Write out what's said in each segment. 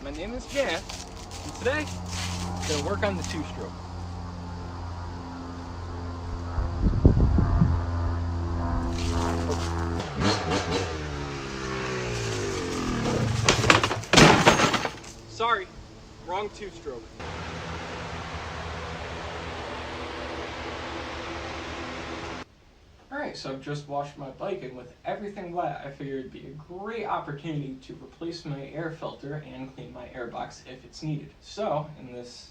my name is Jan, and today I'm going to work on the two-stroke. Sorry, wrong two-stroke. Alright, so I've just washed my bike, and with everything wet, I figured it'd be a great opportunity to replace my air filter and clean my air box if it's needed. So, in this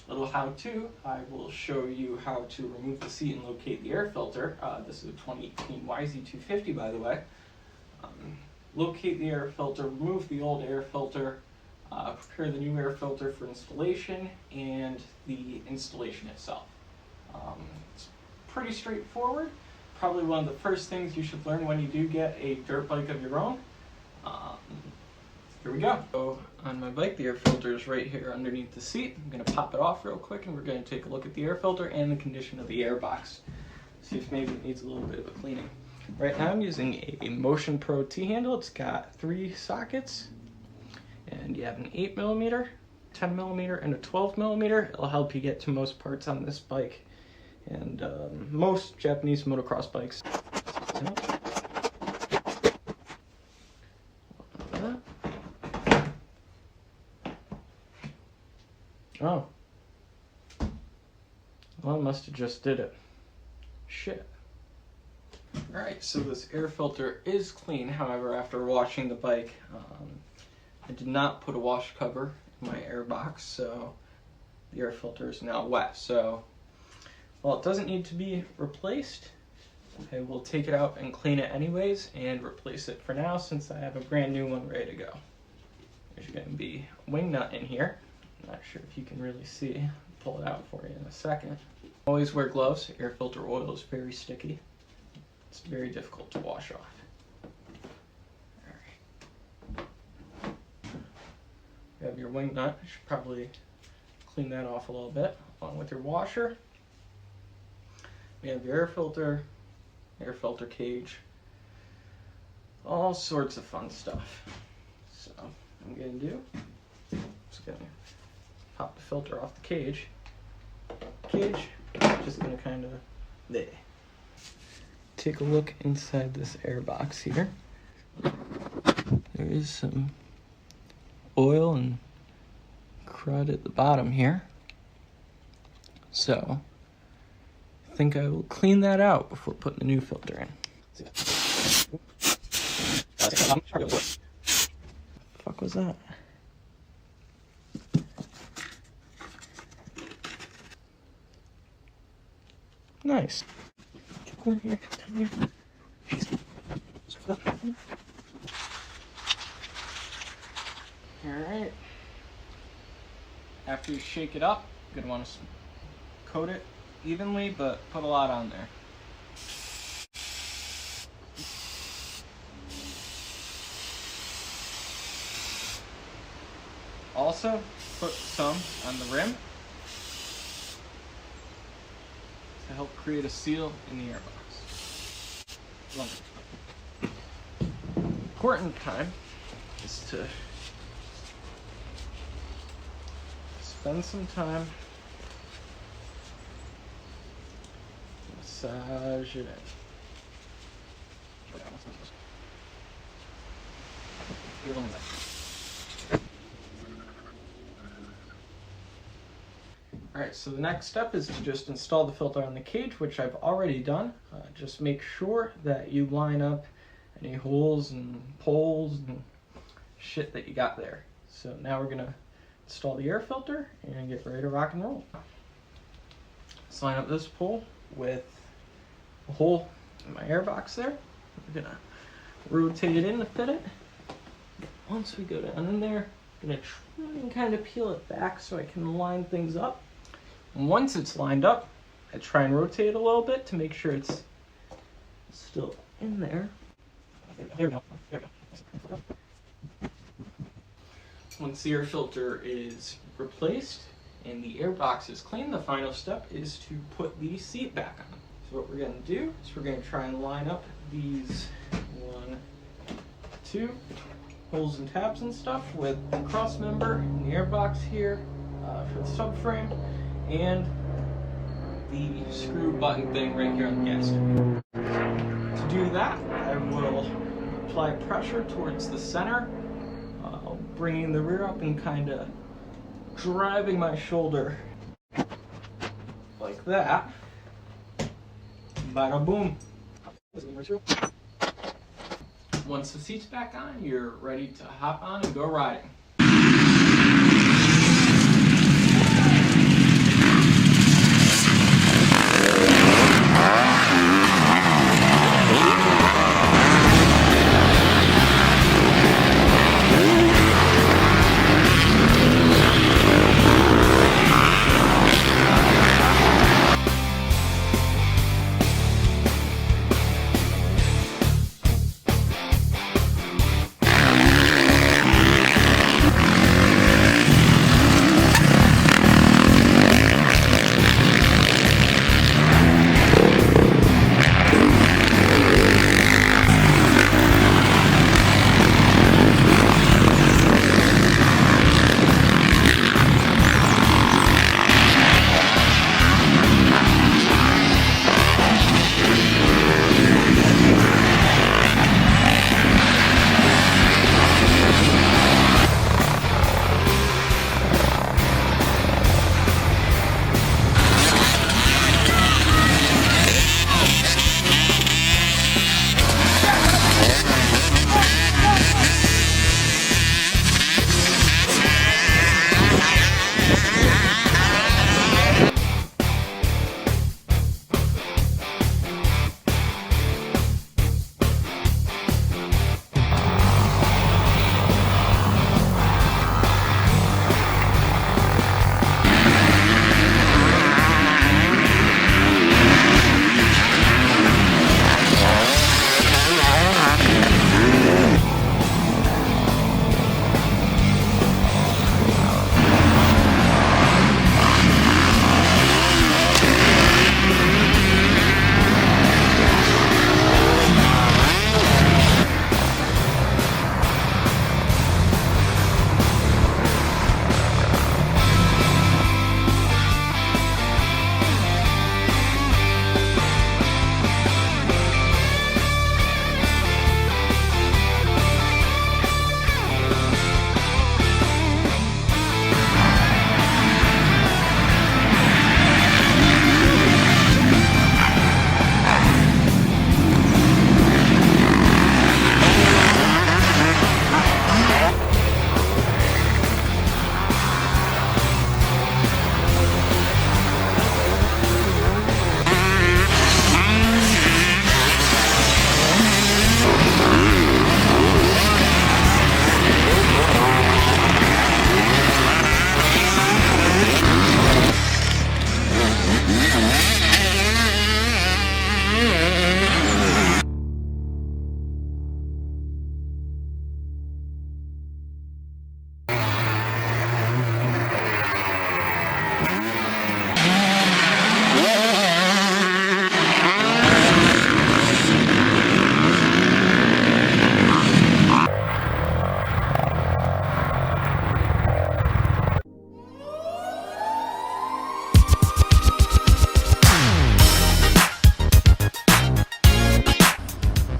little how-to, I will show you how to remove the seat and locate the air filter. This is a 2018 YZ250, by the way. Locate the air filter, remove the old air filter, prepare the new air filter for installation, and the installation itself. It's pretty straightforward. Probably one of the first things you should learn when you do get a dirt bike of your own. Here we go. So on my bike, the air filter is right here underneath the seat. I'm going to pop it off real quick, and we're going to take a look at the air filter and the condition of the air box. See if maybe it needs a little bit of a cleaning. Right now I'm using a Motion Pro T-handle. It's got 3 sockets, and you have an 8mm, 10mm, and a 12mm. It'll help you get to most parts on this bike and most Japanese motocross bikes. Oh. Well, I must have just did it. Shit. Alright, so this air filter is clean. However, after washing the bike, I did not put a wash cover in my air box, so the air filter is now wet. So, while it doesn't need to be replaced, I will take it out and clean it anyways and replace it for now since I have a brand new one ready to go. There's going to be a wing nut in here. I'm not sure if you can really see. I'll pull it out for you in a second. Always wear gloves. Air filter oil is very sticky. It's very difficult to wash off. Alright. You have your wing nut. You should probably clean that off a little bit along with your washer. We have your air filter cage, all sorts of fun stuff. So what I'm going to do, just going to pop the filter off the cage. Just going to kind of take a look inside this air box here. There is some oil and crud at the bottom here. So I think I will clean that out before putting the new filter in. What the fuck was that? Nice. Come here, come here. Alright. After you shake it up, you're going to want to coat it evenly, but put a lot on there. Also, put some on the rim to help create a seal in the air box. Important time is to spend some time massage it in. Alright, so the next step is to just install the filter on the cage, which I've already done. Just make sure that you line up any holes and poles and shit that you got there. So now we're going to install the air filter and get ready to rock and roll. Let's line up this pole with a hole in my air box there. We're going to rotate it in to fit it. Once we go down in there, I'm going to try and kind of peel it back so I can line things up. And once it's lined up, I try and rotate it a little bit to make sure it's still in there. There we go. There we go. Once the air filter is replaced and the air box is clean, the final step is to put the seat back on. So what we're going to do is we're going to try and line up these 1, 2, holes and tabs and stuff with the cross member and the airbox here for the subframe, and the screw button thing right here on the gas tank. To do that, I will apply pressure towards the center, bringing the rear up and kind of driving my shoulder like that. Bada boom. Once the seat's back on, you're ready to hop on and go riding.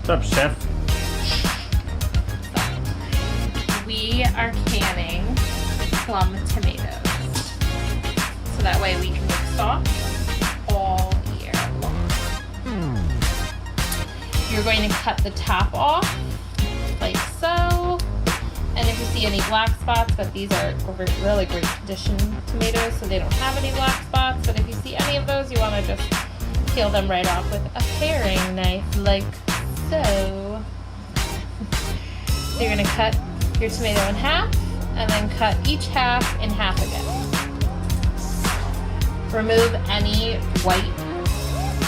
What's up, Chef? We are canning plum tomatoes, so that way we can make sauce all year long. You're going to cut the top off, like so. And if you see any black spots, but these are really great condition tomatoes, so they don't have any black spots. But if you see any of those, you want to just peel them right off with a paring knife, like so. So you're going to cut your tomato in half, and then cut each half in half again. Remove any white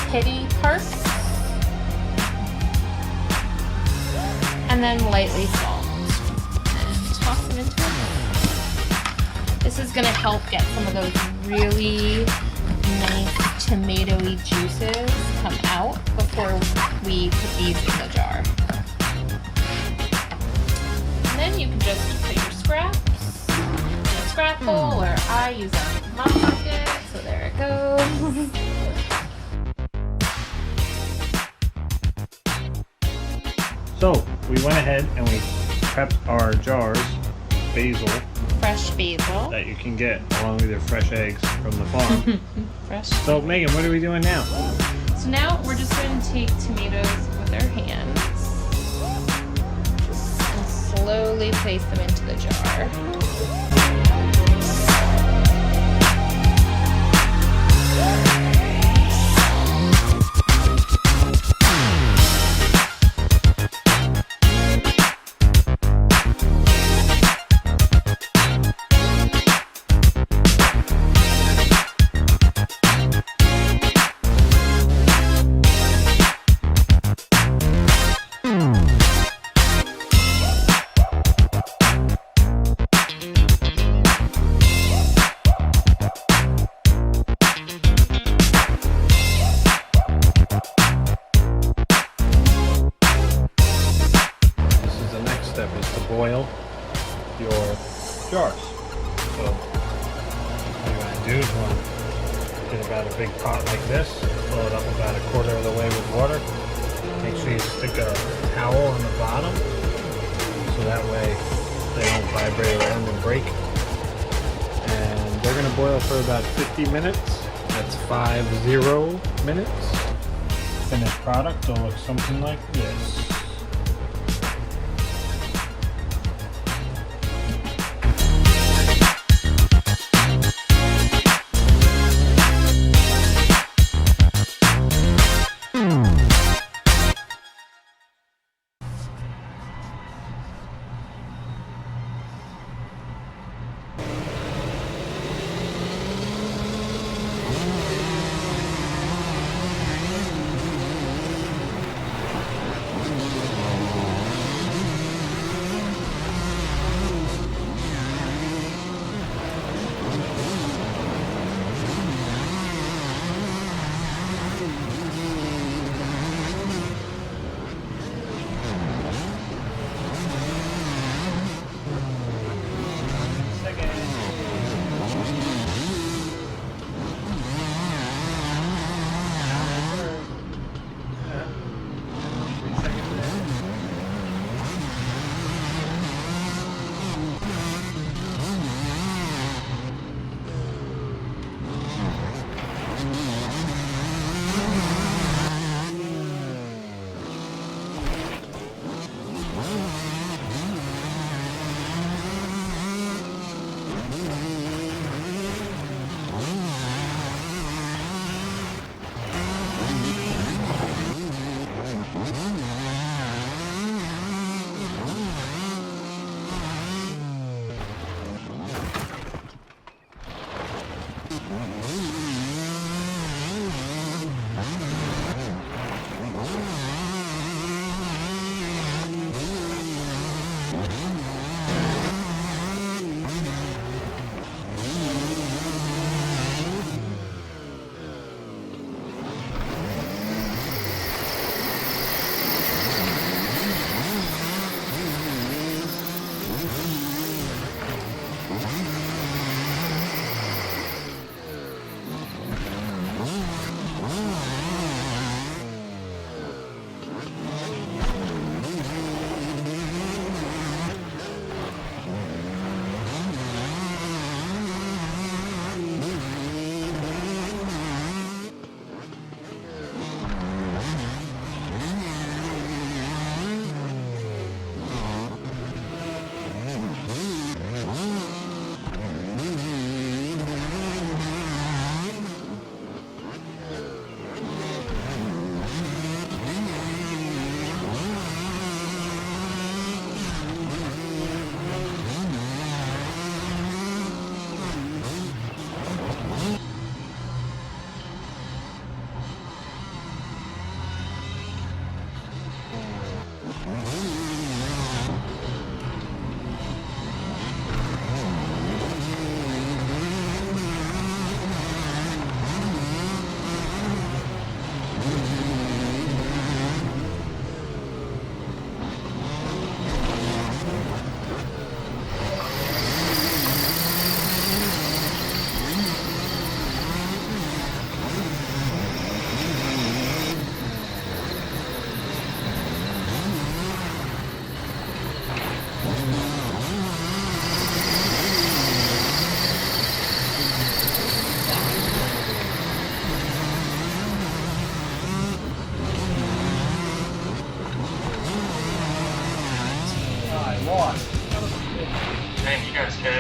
pitty parts, and then lightly salt. And toss them into a bowl. This is going to help get some of those really nice tomatoey juices come out before we put these in the jar. And in, you can just put your scraps in a scrap hole, or I use a mop bucket, so there it goes. So we went ahead and we prepped our jars, basil, Fresh basil. that you can get along with your fresh eggs from the farm. Fresh. So Megan, what are we doing now? So now we're just going to take tomatoes with our hands and slowly place them into the jar. Is to boil your jars. So what you want to do is you want to get about a big pot like this, fill it up about a quarter of the way with water. Make sure you stick a towel on the bottom so that way they don't vibrate around and break. And they're going to boil for about 50 minutes. That's 50 minutes. Finished product will look something like this.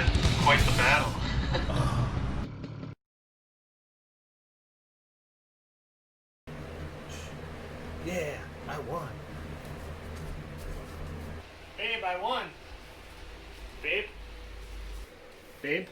been quite the battle. Yeah, I won. Babe, I won. Babe? Babe?